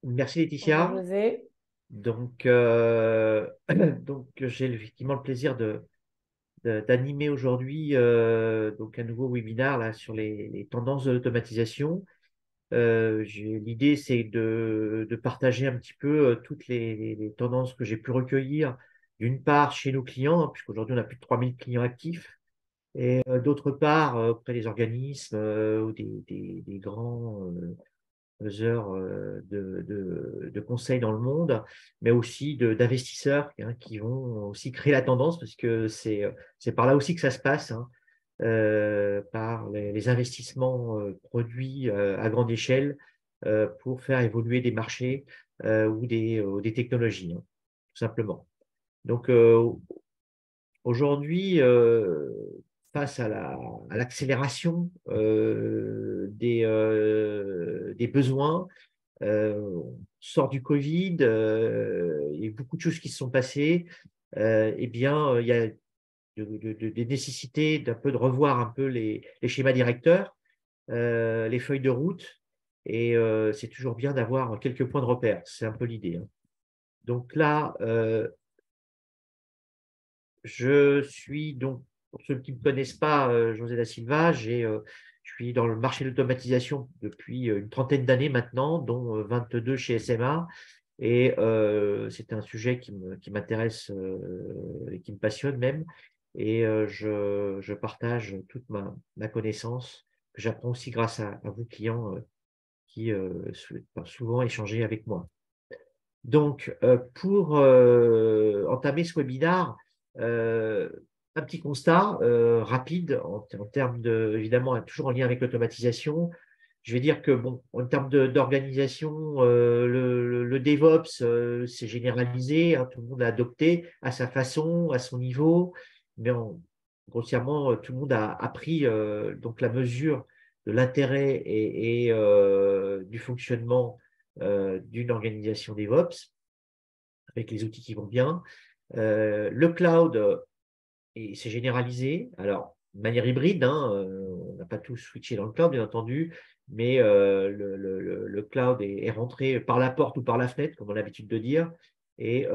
Merci Bonjour Laetitia. José. Donc, donc j'ai effectivement le plaisir d'animer aujourd'hui donc un nouveau webinaire là, sur les tendances de l'automatisation. L'idée, c'est de partager un petit peu toutes les tendances que j'ai pu recueillir, d'une part chez nos clients, hein, puisqu'aujourd'hui on a plus de 3000 clients actifs, et d'autre part auprès des organismes ou des grands heures de conseils dans le monde, mais aussi d'investisseurs hein, qui vont aussi créer la tendance, parce que c'est par là aussi que ça se passe, hein, par les investissements produits à grande échelle pour faire évoluer des marchés ou des technologies, hein, tout simplement. Donc aujourd'hui, face à l'accélération des besoins, on sort du Covid, il y a beaucoup de choses qui se sont passées. Eh bien, il y a des nécessités d'un peu de revoir un peu les schémas directeurs, les feuilles de route, et c'est toujours bien d'avoir quelques points de repère. C'est un peu l'idée, hein. Donc là, je suis donc, pour ceux qui ne me connaissent pas, José da Silva, je suis dans le marché de l'automatisation depuis une trentaine d'années maintenant, dont 22 chez SMA. Et c'est un sujet qui m'intéresse et qui me passionne même. Et je partage toute ma connaissance, que j'apprends aussi grâce à vous clients qui souhaitent souvent échanger avec moi. Donc, pour entamer ce webinaire, euh, un petit constat rapide en termes de, évidemment, toujours en lien avec l'automatisation. Je vais dire que, bon, en termes d'organisation, le DevOps, c'est généralisé, hein, tout le monde l'a adopté à sa façon, à son niveau, mais grossièrement, tout le monde a appris donc la mesure de l'intérêt et du fonctionnement d'une organisation DevOps avec les outils qui vont bien. Le cloud, et c'est généralisé. Alors, de manière hybride, hein, on n'a pas tous switché dans le cloud, bien entendu, mais le cloud est rentré par la porte ou par la fenêtre, comme on a l'habitude de dire. Et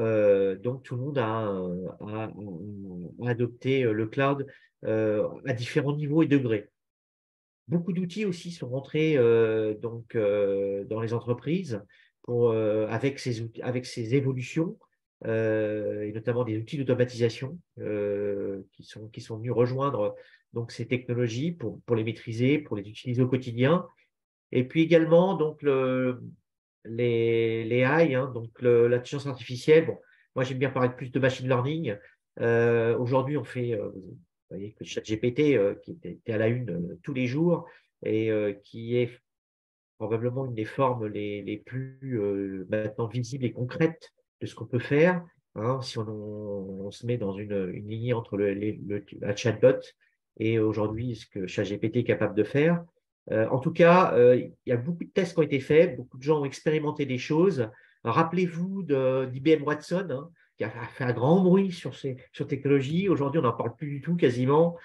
donc, tout le monde a adopté le cloud à différents niveaux et degrés. Beaucoup d'outils aussi sont rentrés dans les entreprises avec ces évolutions, et notamment des outils d'automatisation qui sont venus rejoindre donc, ces technologies pour les maîtriser, pour les utiliser au quotidien. Et puis également donc, les AI, hein, donc l'intelligence artificielle. Bon, moi, j'aime bien parler plus de machine learning. Aujourd'hui, on fait, vous voyez que ChatGPT, qui était à la une tous les jours et qui est probablement une des formes les plus maintenant visibles et concrètes de ce qu'on peut faire, hein, si on se met dans une lignée entre un chatbot et aujourd'hui ce que ChatGPT est capable de faire. En tout cas, il y a beaucoup de tests qui ont été faits, beaucoup de gens ont expérimenté des choses. Rappelez-vous d'IBM Watson, hein, qui a fait un grand bruit sur technologie. Aujourd'hui, on n'en parle plus du tout quasiment.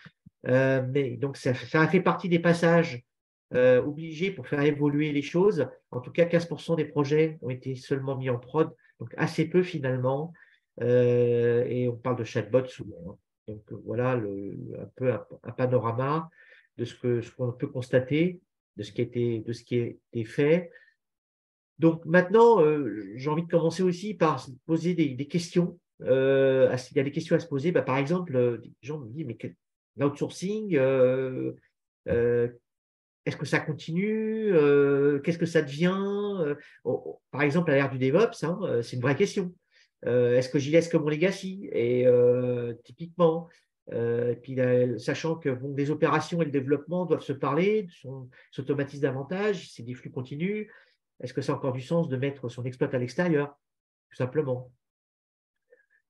Mais donc, ça a fait partie des passages obligés pour faire évoluer les choses. En tout cas, 15% des projets ont été seulement mis en prod, donc assez peu finalement. Et on parle de chatbot souvent, hein. Donc, voilà un peu un panorama de ce qu'on peut constater, de ce qui a été fait. Donc maintenant, j'ai envie de commencer aussi par se poser des questions. Il y a des questions à se poser. Bah, par exemple, des gens me disent, mais l'outsourcing, euh, est-ce que ça continue? Qu'est-ce que ça devient? Par exemple, à l'ère du DevOps, hein, c'est une vraie question. Est-ce que j'y laisse comme mon legacy? Et typiquement, puis sachant que bon, les opérations et le développement doivent se parler, s'automatisent davantage, c'est des flux continus. Est-ce que ça a encore du sens de mettre son exploit à l'extérieur? Tout simplement.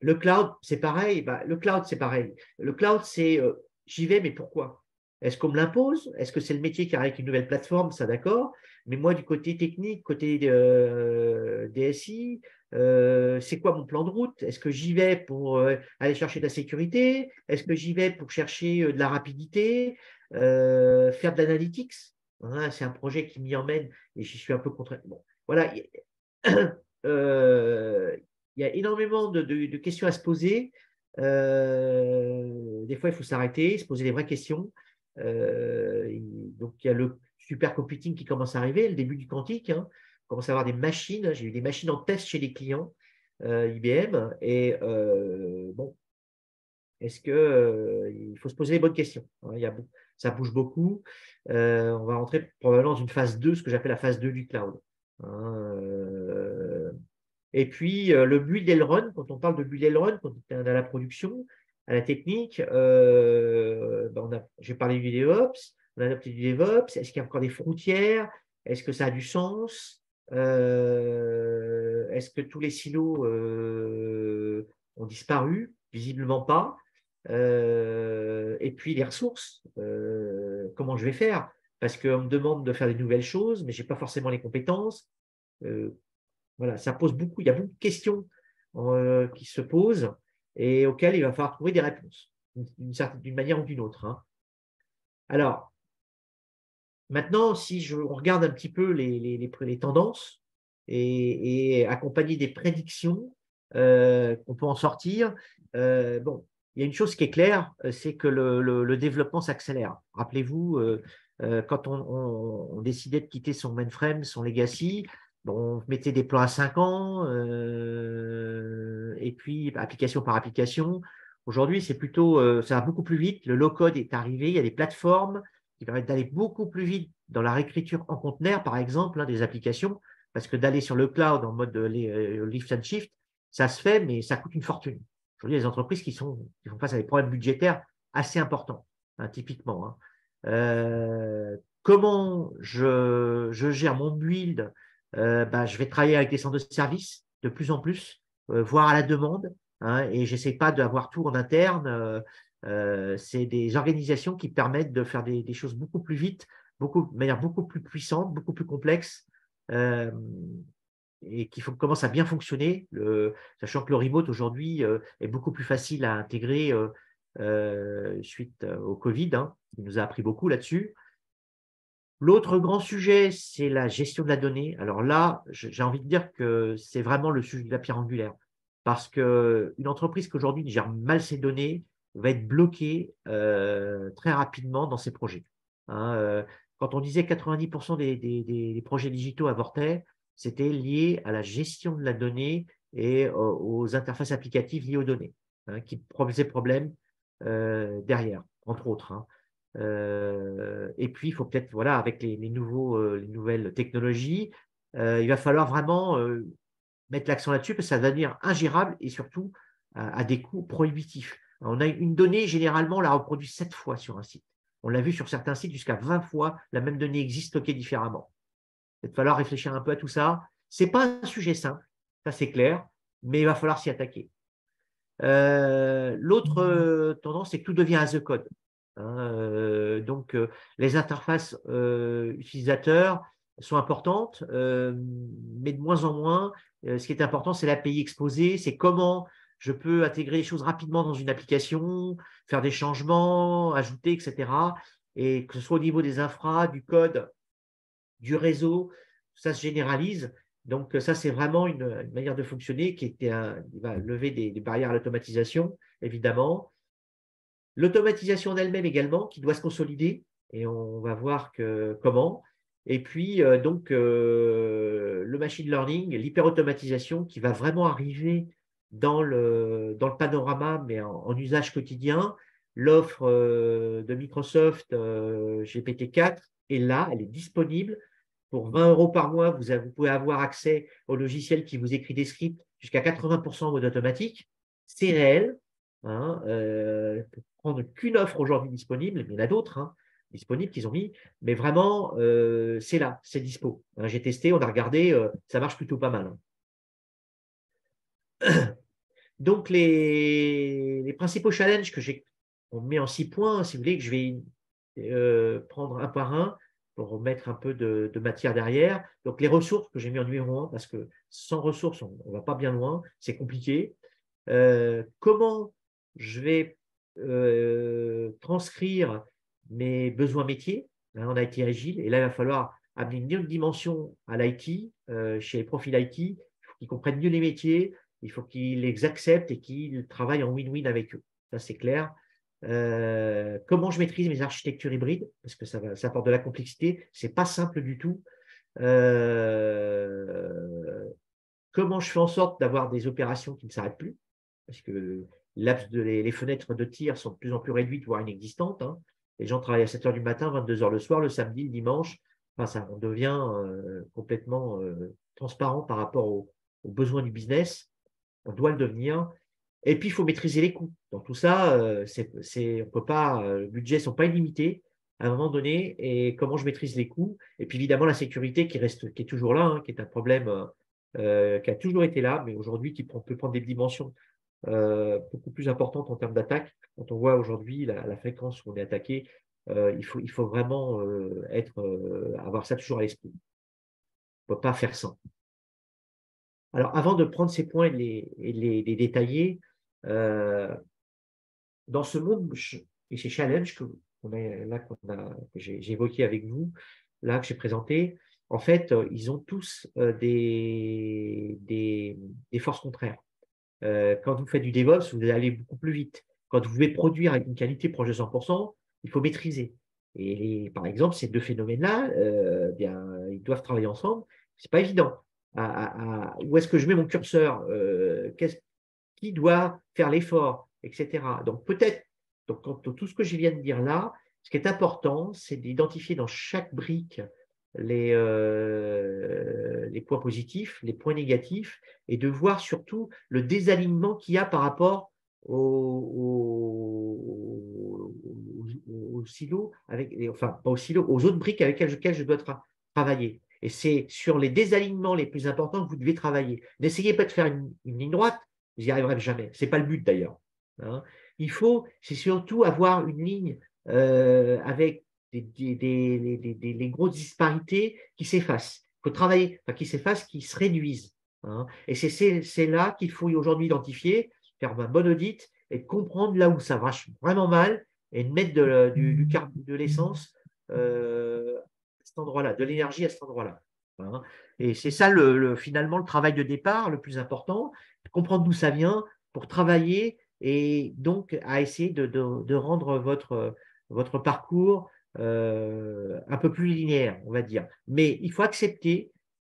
Le cloud, c'est pareil. Bah, le cloud, c'est pareil. Le cloud, c'est j'y vais, mais pourquoi? Est-ce qu'on me l'impose? Est-ce que c'est le métier qui arrive avec une nouvelle plateforme? Ça, d'accord. Mais moi, du côté technique, côté DSI, c'est quoi mon plan de route? Est-ce que j'y vais pour aller chercher de la sécurité? Est-ce que j'y vais pour chercher de la rapidité, faire de l'analytics? Hein, c'est un projet qui m'y emmène et j'y suis un peu contraint. Bon, voilà, Il y a énormément de questions à se poser. Des fois, il faut s'arrêter, se poser des vraies questions. Donc, il y a le supercomputing qui commence à arriver, le début du quantique, hein. On commence à avoir des machines. J'ai eu des machines en test chez les clients IBM. Et bon, est-ce que, il faut se poser les bonnes questions, hein. Ça bouge beaucoup. On va rentrer probablement dans une phase 2, ce que j'appelle la phase 2 du cloud, hein. Et puis, le build and run, quand on parle de build and run, quand on est à la production, à la technique, j'ai parlé du DevOps, on a adopté du DevOps. Est-ce qu'il y a encore des frontières? Est-ce que ça a du sens? Est-ce que tous les silos ont disparu? Visiblement pas. Et puis les ressources, comment je vais faire? Parce qu'on me demande de faire des nouvelles choses, mais je n'ai pas forcément les compétences. Voilà, ça pose beaucoup, il y a beaucoup de questions qui se posent et auxquelles il va falloir trouver des réponses, d'une manière ou d'une autre, hein. Alors, maintenant, si on regarde un petit peu les tendances et accompagner des prédictions qu'on peut en sortir, bon, il y a une chose qui est claire, c'est que le développement s'accélère. Rappelez-vous, quand on décidait de quitter son mainframe, son legacy, bon, on mettait des plans à 5 ans, et puis application par application. Aujourd'hui, c'est plutôt, ça va beaucoup plus vite. Le low-code est arrivé, il y a des plateformes qui permettent d'aller beaucoup plus vite dans la réécriture en conteneur, par exemple, hein, des applications, parce que d'aller sur le cloud en mode lift and shift, ça se fait, mais ça coûte une fortune. Aujourd'hui, il y a des entreprises qui font face à des problèmes budgétaires assez importants, hein, typiquement, hein. Comment je gère mon build? Je vais travailler avec des centres de services de plus en plus, voire à la demande, hein, et je n'essaie pas d'avoir tout en interne. C'est des organisations qui permettent de faire des choses beaucoup plus vite, de manière beaucoup plus puissante, beaucoup plus complexe, et qui commence à bien fonctionner, sachant que le remote aujourd'hui est beaucoup plus facile à intégrer suite au Covid, hein, qui nous a appris beaucoup là-dessus. L'autre grand sujet, c'est la gestion de la donnée. Alors là, j'ai envie de dire que c'est vraiment le sujet de la pierre angulaire, parce qu'une entreprise qui aujourd'hui gère mal ses données va être bloquée très rapidement dans ses projets, hein. Quand on disait 90% des projets digitaux avortaient, c'était lié à la gestion de la donnée et aux interfaces applicatives liées aux données, hein, qui posaient problème derrière, entre autres, hein. Et puis, il faut peut-être, voilà, avec les nouvelles technologies, il va falloir vraiment mettre l'accent là-dessus parce que ça va devenir ingérable et surtout à des coûts prohibitifs. On a une donnée, généralement, on la reproduit 7 fois sur un site. On l'a vu sur certains sites, jusqu'à 20 fois, la même donnée existe stockée différemment. Il va falloir réfléchir un peu à tout ça. Ce n'est pas un sujet simple, ça c'est clair, mais il va falloir s'y attaquer. L'autre tendance, c'est que tout devient as a code, hein. Donc, les interfaces utilisateurs sont importantes, mais de moins en moins. Ce qui est important, c'est l'API exposée, c'est comment je peux intégrer les choses rapidement dans une application, faire des changements, ajouter, etc. Et que ce soit au niveau des infras, du code, du réseau, ça se généralise. Donc, ça, c'est vraiment une manière de fonctionner qui va lever des barrières à l'automatisation, évidemment. L'automatisation en elle-même également, qui doit se consolider, et on va voir comment. Et puis, le machine learning, l'hyperautomatisation qui va vraiment arriver dans le panorama, mais en usage quotidien. L'offre de Microsoft GPT-4 est là, elle est disponible. Pour 20 € par mois, vous pouvez avoir accès au logiciel qui vous écrit des scripts jusqu'à 80% en mode automatique. C'est réel, hein, pour prendre qu'une offre aujourd'hui disponible, mais il y en a d'autres, hein, disponibles qu'ils ont mis, mais vraiment, c'est là, c'est dispo, hein. J'ai testé, on a regardé, ça marche plutôt pas mal, hein. Donc, les principaux challenges on met en 6 points, si vous voulez, que je vais prendre un par un pour mettre un peu de matière derrière. Donc, les ressources que j'ai mis en numéro 1, parce que sans ressources, on ne va pas bien loin, c'est compliqué. Comment je vais transcrire mes besoins métiers, hein, en IT agile, et là, il va falloir amener une autre dimension à l'IT, chez les profils IT. Il faut qu'ils comprennent mieux les métiers, il faut qu'ils les acceptent et qu'ils travaillent en win-win avec eux. Ça, c'est clair. Comment je maîtrise mes architectures hybrides, parce que ça apporte de la complexité, ce n'est pas simple du tout. Comment je fais en sorte d'avoir des opérations qui ne s'arrêtent plus, parce que les fenêtres de tir sont de plus en plus réduites, voire inexistantes, hein. Les gens travaillent à 7 h du matin, 22 h le soir, le samedi, le dimanche. Enfin, ça, on devient complètement transparent par rapport aux besoins du business. On doit le devenir. Et puis, il faut maîtriser les coûts. Donc, tout ça, on peut pas, les budgets ne sont pas illimités à un moment donné. Et comment je maîtrise les coûts? Et puis, évidemment, la sécurité qui est toujours là, hein, qui est un problème qui a toujours été là, mais aujourd'hui, qui peut prendre des dimensions beaucoup plus importantes en termes d'attaque. Quand on voit aujourd'hui la fréquence où on est attaqué, il faut vraiment avoir ça toujours à l'esprit. On ne peut pas faire sans. Alors, avant de prendre ces points et de les détailler, dans ce monde et ces challenges que j'ai évoqué avec vous, là que j'ai présenté, en fait, ils ont tous des forces contraires. Quand vous faites du DevOps, vous allez aller beaucoup plus vite. Quand vous voulez produire avec une qualité proche de 100%, il faut maîtriser. Et par exemple, ces deux phénomènes-là, bien, ils doivent travailler ensemble. Ce n'est pas évident. Où est-ce que je mets mon curseur? Qui doit faire l'effort, etc. Donc peut-être, tout ce que je viens de dire là, ce qui est important, c'est d'identifier dans chaque brique les points positifs, les points négatifs, et de voir surtout le désalignement qu'il y a par rapport aux silos, enfin pas aux silos, aux autres briques avec lesquelles je dois travailler. Et c'est sur les désalignements les plus importants que vous devez travailler. N'essayez pas de faire une ligne droite, vous n'y arriverez jamais. Ce n'est pas le but d'ailleurs, hein. C'est surtout avoir une ligne avec les grosses disparités qui s'effacent. Il faut travailler, enfin, qui s'effacent, qui se réduisent, hein. Et c'est là qu'il faut aujourd'hui identifier, faire un bon audit et comprendre là où ça marche vraiment mal et de mettre de l'essence à cet endroit-là, de l'énergie à cet endroit-là, hein. Et c'est ça finalement le travail de départ le plus important, comprendre d'où ça vient pour travailler et donc à essayer de rendre votre parcours un peu plus linéaire, on va dire. Mais il faut accepter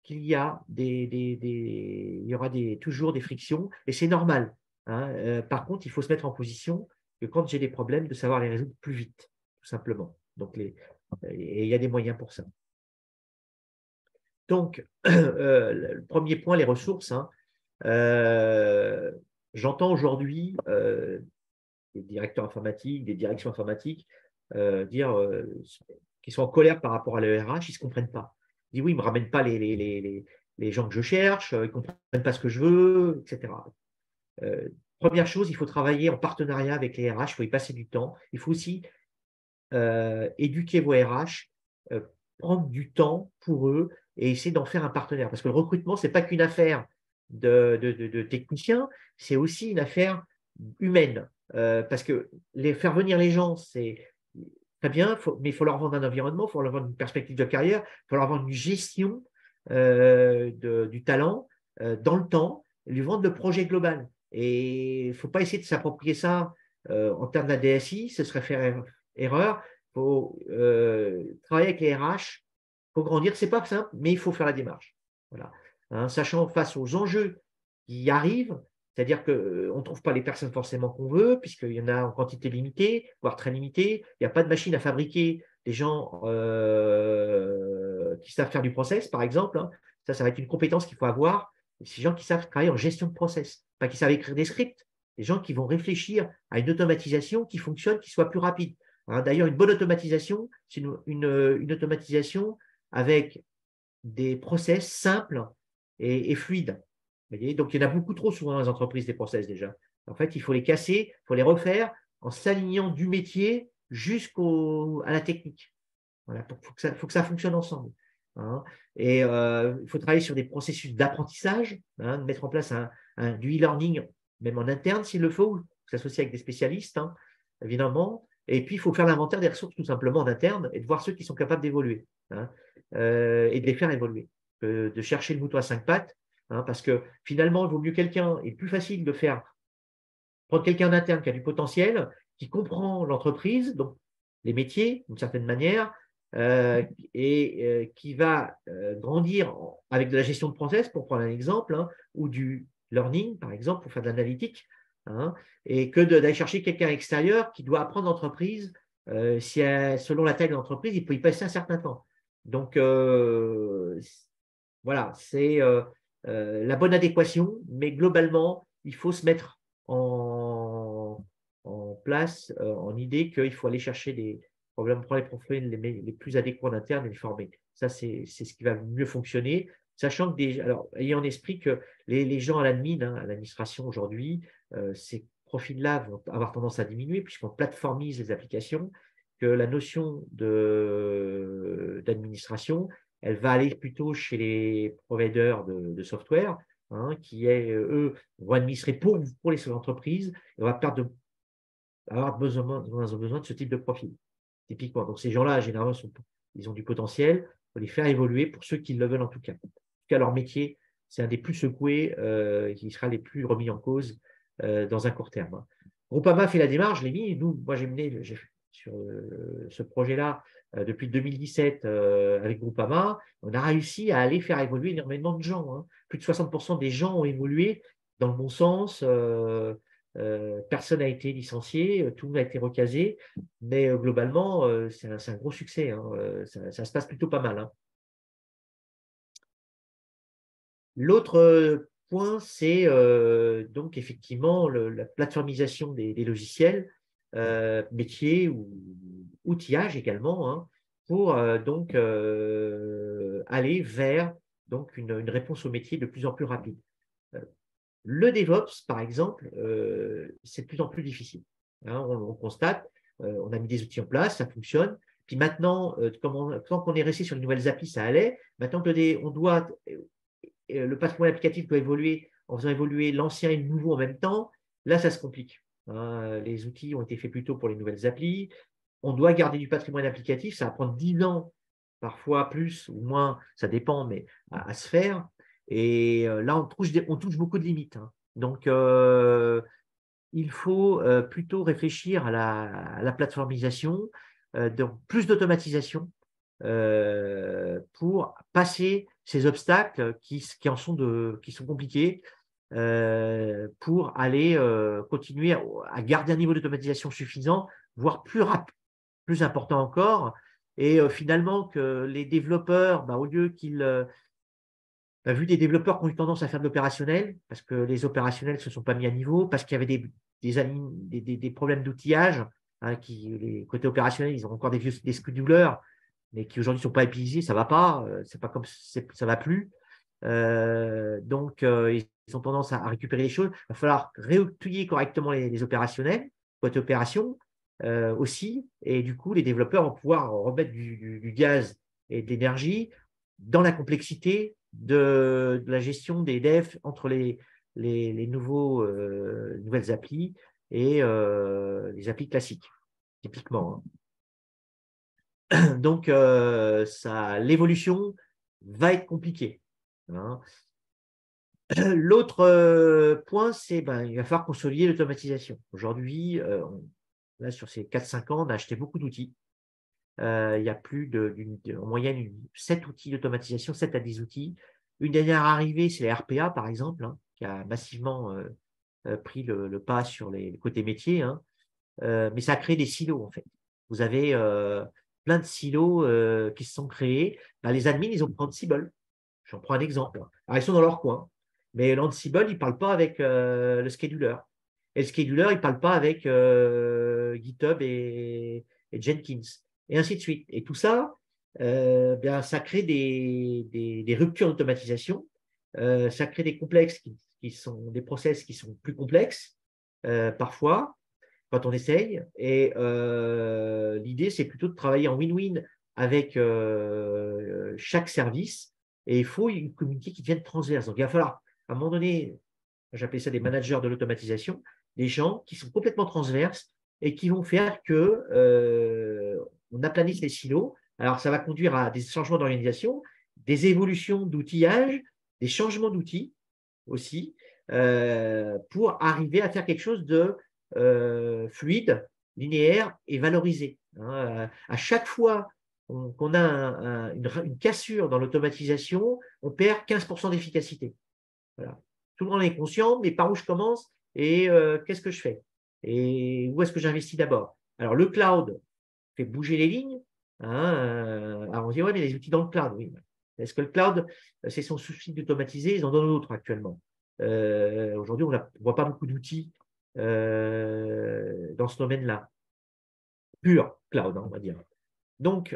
qu'il y a il y aura toujours des frictions et c'est normal, hein. Par contre, il faut se mettre en position que quand j'ai des problèmes, de savoir les résoudre plus vite, tout simplement. Et il y a des moyens pour ça. Donc, le premier point, les ressources, hein. J'entends aujourd'hui des directeurs informatiques, des directions informatiques dire qu'ils sont en colère par rapport à l'ERH, ils ne se comprennent pas. Ils disent oui, ils ne me ramènent pas les gens que je cherche, ils ne comprennent pas ce que je veux, etc. Première chose, il faut travailler en partenariat avec les RH, il faut y passer du temps. Il faut aussi éduquer vos RH, prendre du temps pour eux et essayer d'en faire un partenaire. Parce que le recrutement, ce n'est pas qu'une affaire de techniciens, c'est aussi une affaire humaine. Parce que faire venir les gens, c'est très bien, mais il faut leur vendre un environnement, il faut leur vendre une perspective de carrière, il faut leur vendre une gestion du talent dans le temps, et lui vendre le projet global. Et il ne faut pas essayer de s'approprier ça en termes de la DSI, ce serait faire erreur. Il faut travailler avec les RH, il faut grandir. Ce n'est pas simple, mais il faut faire la démarche. Voilà. Hein, sachant face aux enjeux qui arrivent, c'est-à-dire qu'on ne trouve pas les personnes forcément qu'on veut, puisqu'il y en a en quantité limitée, voire très limitée. Il n'y a pas de machine à fabriquer des gens qui savent faire du process, par exemple, hein. Ça va être une compétence qu'il faut avoir. Ces gens qui savent travailler en gestion de process, pas qui savent écrire des scripts, des gens qui vont réfléchir à une automatisation qui fonctionne, qui soit plus rapide, hein. D'ailleurs, une bonne automatisation, c'est une automatisation avec des process simples et fluides. Vous voyez, donc, il y en a beaucoup trop souvent dans les entreprises, des process déjà. En fait, il faut les casser, il faut les refaire en s'alignant du métier jusqu'à la technique. Voilà, il faut que ça fonctionne ensemble, hein. Et il faut travailler sur des processus d'apprentissage, hein, de mettre en place du e-learning, même en interne s'il le faut, s'associer avec des spécialistes, hein, évidemment. Et puis, il faut faire l'inventaire des ressources tout simplement en interne et de voir ceux qui sont capables d'évoluer, hein. et de les faire évoluer, de chercher le mouton à 5 pattes, hein, parce que finalement, il vaut mieux quelqu'un, et plus facile de prendre quelqu'un d'interne qui a du potentiel, qui comprend l'entreprise, donc les métiers d'une certaine manière, et qui va grandir avec de la gestion de process, pour prendre un exemple, hein, ou du learning, par exemple, pour faire de l'analytique, hein, et que d'aller chercher quelqu'un extérieur qui doit apprendre l'entreprise. Selon la taille de l'entreprise, il peut y passer un certain temps. Donc, voilà, c'est la bonne adéquation, mais globalement, il faut se mettre en place, en idée qu'il faut aller chercher prendre les profils les plus adéquats en interne et les former. Ça, c'est ce qui va mieux fonctionner, sachant que alors, ayez en esprit que les gens à l'admin, hein, à l'administration aujourd'hui, ces profils-là vont avoir tendance à diminuer puisqu'on plateformise les applications, que la notion d'administration, elle va aller plutôt chez les providers de software, hein, eux, vont administrer pour les entreprises, et on va avoir besoin de ce type de profil, typiquement. Donc, ces gens-là, généralement, ils ont du potentiel, il faut les faire évoluer pour ceux qui le veulent en tout cas. En tout cas, leur métier, c'est un des plus secoués, qui sera les plus remis en cause dans un court terme. Groupama fait la démarche, je l'ai mis. Moi, j'ai fait sur ce projet-là depuis 2017 avec Groupama. On a réussi à aller faire évoluer énormément de gens, hein. Plus de 60% des gens ont évolué dans le bon sens. Personne n'a été licencié, tout le monde a été recasé, mais globalement, c'est un gros succès, hein. Ça se passe plutôt pas mal, hein. L'autre point, c'est donc effectivement la plateformisation des logiciels, métiers ou outillage également, hein, pour donc aller vers donc une réponse au métier de plus en plus rapide. Le DevOps, par exemple, c'est de plus en plus difficile, hein. On constate, on a mis des outils en place, ça fonctionne. Puis maintenant, tant qu'on est resté sur les nouvelles applis, ça allait. Maintenant que le patrimoine applicatif doit évoluer en faisant évoluer l'ancien et le nouveau en même temps, là, ça se complique, hein. Les outils ont été faits plutôt pour les nouvelles applis. On doit garder du patrimoine applicatif, ça va prendre 10 ans, parfois plus ou moins, ça dépend, mais à se faire. Et là, on touche beaucoup de limites, hein. Donc, il faut plutôt réfléchir à la plateformisation, donc plus d'automatisation pour passer ces obstacles qui sont compliqués, pour aller continuer à garder un niveau d'automatisation suffisant, voire plus important encore. Et finalement, que les développeurs, au lieu qu'ils vu des développeurs qui ont eu tendance à faire de l'opérationnel, parce que les opérationnels ne se sont pas mis à niveau, parce qu'il y avait des problèmes d'outillage, hein, les côtés opérationnels, ils ont encore des schedulers, mais qui aujourd'hui ne sont pas épuisés, ça ne va pas, c'est pas comme ça ne va plus. Donc, ils ont tendance à récupérer les choses. Il va falloir réoutiller correctement les opérationnels, côté opération aussi, et du coup, les développeurs vont pouvoir remettre du gaz et de l'énergie dans la complexité de la gestion des devs entre les nouvelles applis et les applis classiques, typiquement, hein. Donc, l'évolution va être compliquée, hein. L'autre point, c'est il va falloir consolider l'automatisation. Aujourd'hui, là, sur ces 4-5 ans, on a acheté beaucoup d'outils. Il y a en moyenne 7 outils d'automatisation, 7 à 10 outils. Une dernière arrivée, c'est la RPA, par exemple, hein, qui a massivement pris le pas sur les côtés métiers, hein. Mais ça a créé des silos, en fait. Vous avez plein de silos qui se sont créés. Les admins, ils ont pris Ansible. J'en prends un exemple. Alors, ils sont dans leur coin. Mais l'Ansible, il ne parle pas avec le scheduler. Et le scheduler, il ne parle pas avec GitHub et Jenkins, et ainsi de suite. Et tout ça, ça crée des ruptures d'automatisation, ça crée des complexes qui sont des process qui sont plus complexes parfois quand on essaye. Et l'idée, c'est plutôt de travailler en win-win avec chaque service. Et il faut une communauté qui devienne transverse. Donc, il va falloir, à un moment donné, j'appelle ça des managers de l'automatisation, des gens qui sont complètement transverses et qui vont faire que on aplanisse les silos Alors, ça va conduire à des changements d'organisation, des évolutions d'outillage, des changements d'outils aussi, pour arriver à faire quelque chose de fluide, linéaire et valorisé. Hein. À chaque fois qu'on a une cassure dans l'automatisation, on perd 15% d'efficacité. Voilà. Tout le monde est conscient, mais par où je commence et qu'est-ce que je fais? Et où est-ce que j'investis d'abord? Alors, le cloud fait bouger les lignes. Hein, alors, on dit, ouais, mais les outils dans le cloud, oui. Est-ce que le cloud, c'est son souci d'automatiser? Ils en donnent d'autres actuellement. Aujourd'hui, on ne voit pas beaucoup d'outils dans ce domaine-là. Pur cloud, hein, on va dire. Donc,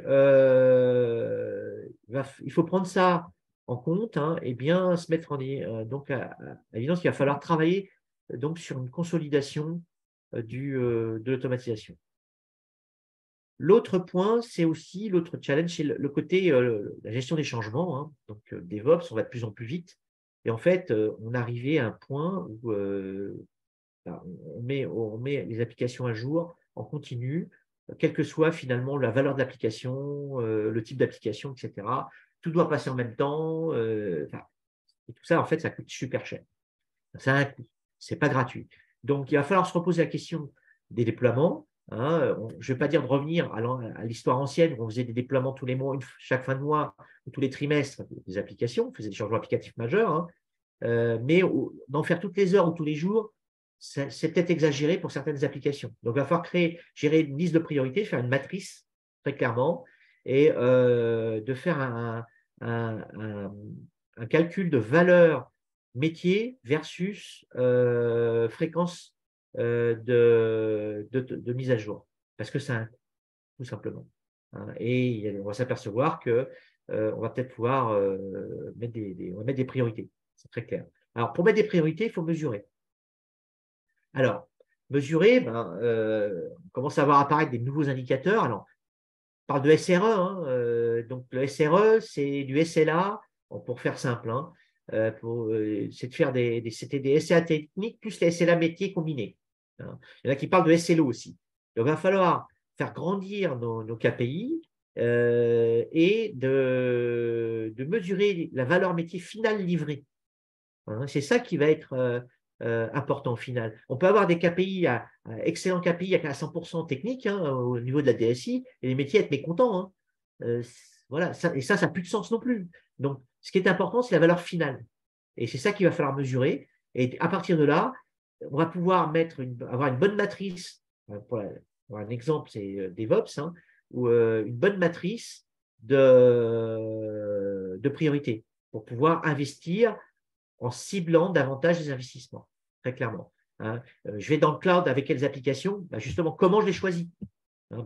il faut prendre ça en compte, hein, et bien se mettre donc à l'évidence qu'il va falloir travailler donc sur une consolidation de l'automatisation. L'autre point, c'est aussi l'autre challenge, c'est le côté la gestion des changements. Hein. Donc, DevOps, on va de plus en plus vite. Et en fait, on est arrivé à un point où on met les applications à jour en continu, quelle que soit finalement la valeur de l'application, le type d'application, etc. Tout doit passer en même temps. Et tout ça, en fait, ça coûte super cher. Ça a un coût. Ce n'est pas gratuit. Donc, il va falloir se reposer la question des déploiements. Hein. Je ne vais pas dire de revenir à l'histoire ancienne où on faisait des déploiements tous les mois, chaque fin de mois ou tous les trimestres des applications, on faisait des changements applicatifs majeurs. Hein. Mais d'en faire toutes les heures ou tous les jours, c'est peut-être exagéré pour certaines applications. Donc, il va falloir gérer une liste de priorités, faire une matrice très clairement et de faire un calcul de valeur métier versus fréquence de mise à jour. Parce que c'est un coût, tout simplement. Hein. Et on va s'apercevoir qu'on va peut-être pouvoir on va mettre des priorités. C'est très clair. Alors, pour mettre des priorités, il faut mesurer. Alors, mesurer, on commence à voir apparaître des nouveaux indicateurs. Alors, on parle de SRE. Hein, donc, le SRE, c'est du SLA, pour faire simple. Hein, c'est de faire c'était des SLA techniques plus les SLA métiers combinés. Hein. Il y en a qui parlent de SLO aussi. Donc, il va falloir faire grandir nos KPI et de mesurer la valeur métier finale livrée. Hein. C'est ça qui va être important au final. On peut avoir des KPI, excellents KPI à 100% techniques hein, au niveau de la DSI et les métiers être mécontents. Hein. Voilà, ça n'a plus de sens non plus. Donc, ce qui est important, c'est la valeur finale. Et c'est ça qu'il va falloir mesurer. Et à partir de là, on va pouvoir avoir une bonne matrice. Pour un exemple, c'est DevOps, hein, ou une bonne matrice de priorité pour pouvoir investir en ciblant davantage les investissements, très clairement. Hein. Je vais dans le cloud avec quelles applications? Justement, comment je les choisis? Hein,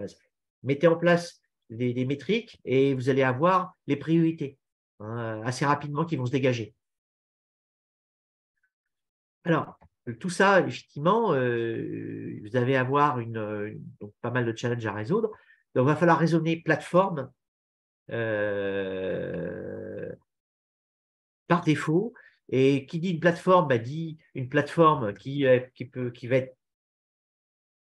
mettez en place des métriques et vous allez avoir les priorités hein, assez rapidement qui vont se dégager. Alors, tout ça, effectivement, vous allez avoir donc pas mal de challenges à résoudre. Donc, il va falloir raisonner plateforme par défaut. Et qui dit une plateforme, dit une plateforme qui va être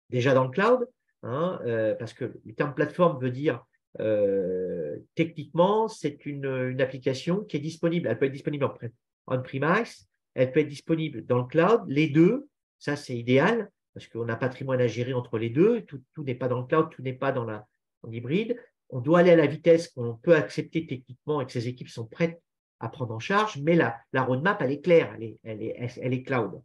déjà dans le cloud, hein, parce que le terme plateforme veut dire techniquement, c'est une application qui est disponible. Elle peut être disponible on-premise, elle peut être disponible dans le cloud, les deux, ça c'est idéal, parce qu'on a un patrimoine à gérer entre les deux, tout n'est pas dans le cloud, tout n'est pas en hybride. On doit aller à la vitesse qu'on peut accepter techniquement et que ces équipes sont prêtes à prendre en charge, mais la roadmap, elle est claire, elle est cloud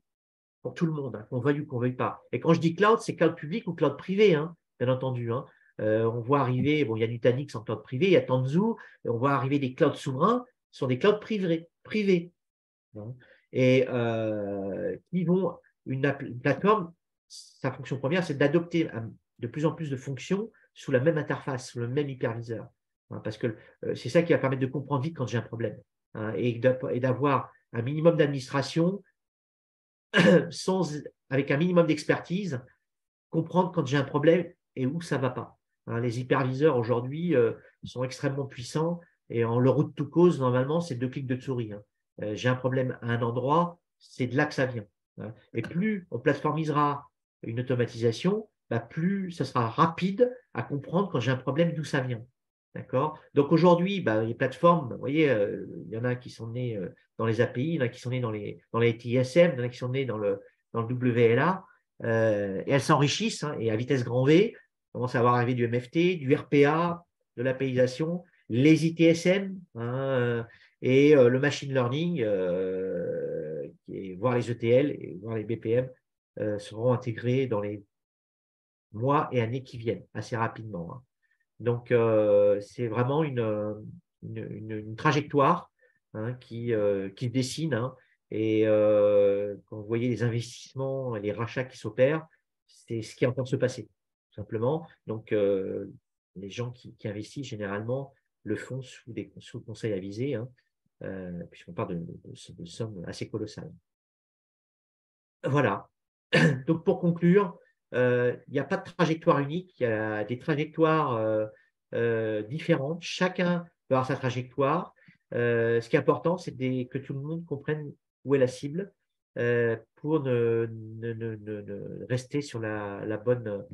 pour tout le monde, hein, qu'on veuille ou qu'on ne veuille pas. Et quand je dis cloud, c'est cloud public ou cloud privé, hein, bien entendu. Hein. On voit arriver, il y a Nutanix en cloud privé, il y a Tanzu, et on voit arriver des clouds souverains, ce sont des clouds privés. Hein. Et une plateforme, sa fonction première, c'est d'adopter de plus en plus de fonctions sous la même interface, sous le même hyperviseur. Hein, parce que c'est ça qui va permettre de comprendre vite quand j'ai un problème. Hein, et d'avoir un minimum d'administration avec un minimum d'expertise, comprendre quand j'ai un problème et où ça ne va pas. Hein, les hyperviseurs aujourd'hui sont extrêmement puissants et en leur route to cause, normalement, c'est 2 clics de souris. Hein. J'ai un problème à un endroit, c'est de là que ça vient. Hein. Et plus on plateformisera une automatisation, plus ça sera rapide à comprendre quand j'ai un problème d'où ça vient. D'accord? Donc aujourd'hui, les plateformes, vous voyez, il y en a qui sont nées dans les API, il y en a qui sont nées dans les TISM, il y en a qui sont nées dans le WLA, et elles s'enrichissent, hein, et à vitesse grand V, on commence à avoir arrivé du MFT, du RPA, de l'APIisation, les ITSM, hein, et le machine learning, voire les ETL, et voire les BPM, seront intégrés dans les mois et années qui viennent, assez rapidement, hein. Donc, c'est vraiment une trajectoire, hein, qui se dessine, hein, et quand vous voyez les investissements et les rachats qui s'opèrent, c'est ce qui est en train de se passer, tout simplement. Donc, les gens qui investissent généralement le font sous conseil avisé, hein, puisqu'on parle de sommes assez colossales. Voilà. Donc, pour conclure, il n'y a pas de trajectoire unique, il y a des trajectoires différentes. Chacun doit avoir sa trajectoire. Ce qui est important, c'est que tout le monde comprenne où est la cible, pour rester sur la bonne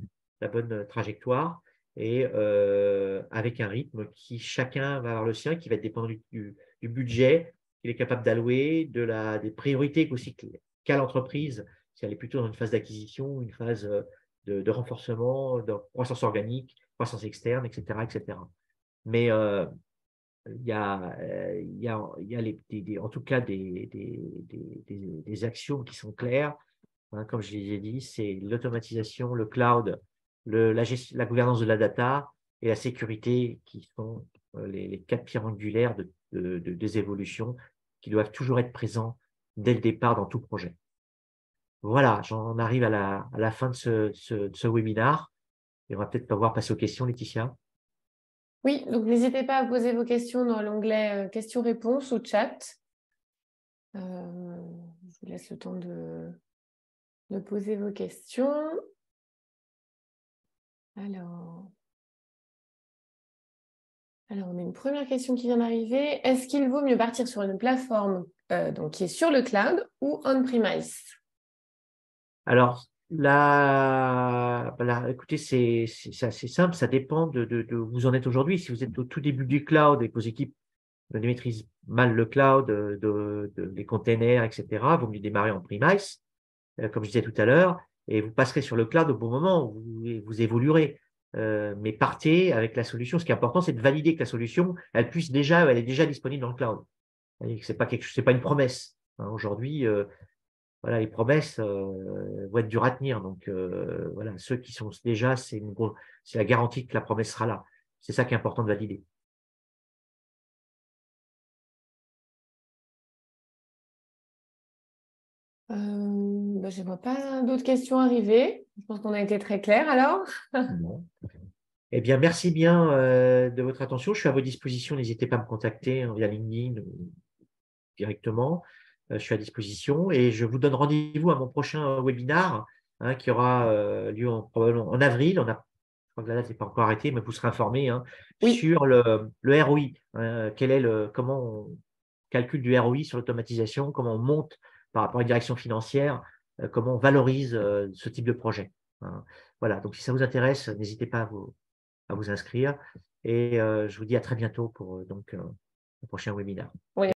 trajectoire, et avec un rythme qui chacun va avoir le sien, qui va dépendre du budget qu'il est capable d'allouer, des priorités aussi qu'a l'entreprise, si elle est plutôt dans une phase d'acquisition, une phase de renforcement, de croissance organique, croissance externe, etc., etc. Mais il y a en tout cas des actions qui sont claires, hein, comme je l'ai dit, c'est l'automatisation, le cloud, la gouvernance de la data et la sécurité, qui sont les quatre pierres angulaires des évolutions, qui doivent toujours être présents dès le départ dans tout projet. Voilà, j'en arrive à la fin de ce webinaire, et on va peut-être pouvoir passer aux questions, Laetitia. Oui, donc n'hésitez pas à poser vos questions dans l'onglet questions-réponses ou chat. Je vous laisse le temps de poser vos questions. Alors, on a une première question qui vient d'arriver. Est-ce qu'il vaut mieux partir sur une plateforme donc, qui est sur le cloud ou on-premise? Alors, écoutez, c'est assez simple, ça dépend de où vous en êtes aujourd'hui. Si vous êtes au tout début du cloud et que vos équipes maîtrisent mal le cloud, les containers, etc., vaut mieux démarrer en premise, comme je disais tout à l'heure, et vous passerez sur le cloud au bon moment, où vous évoluerez. Mais partez avec la solution. Ce qui est important, c'est de valider que la solution, elle est déjà disponible dans le cloud. C'est pas une promesse, hein. Aujourd'hui, voilà, les promesses vont être dures à tenir. Donc, voilà, ceux qui sont déjà, c'est la garantie que la promesse sera là. C'est ça qui est important de valider. Je ne vois pas d'autres questions arriver. Je pense qu'on a été très clair alors. Bon. Eh bien, merci bien de votre attention. Je suis à vos dispositions. N'hésitez pas à me contacter, hein, via LinkedIn ou directement. Je suis à disposition, et je vous donne rendez-vous à mon prochain webinaire, hein, qui aura lieu probablement en avril. Je crois que la date n'est pas encore arrêtée, mais vous serez informé, hein, Oui. sur le ROI. Comment on calcule du ROI sur l'automatisation, comment on monte par rapport à une direction financière, comment on valorise ce type de projet, hein. Voilà, donc si ça vous intéresse, n'hésitez pas à vous inscrire, et je vous dis à très bientôt pour le prochain webinaire. Oui.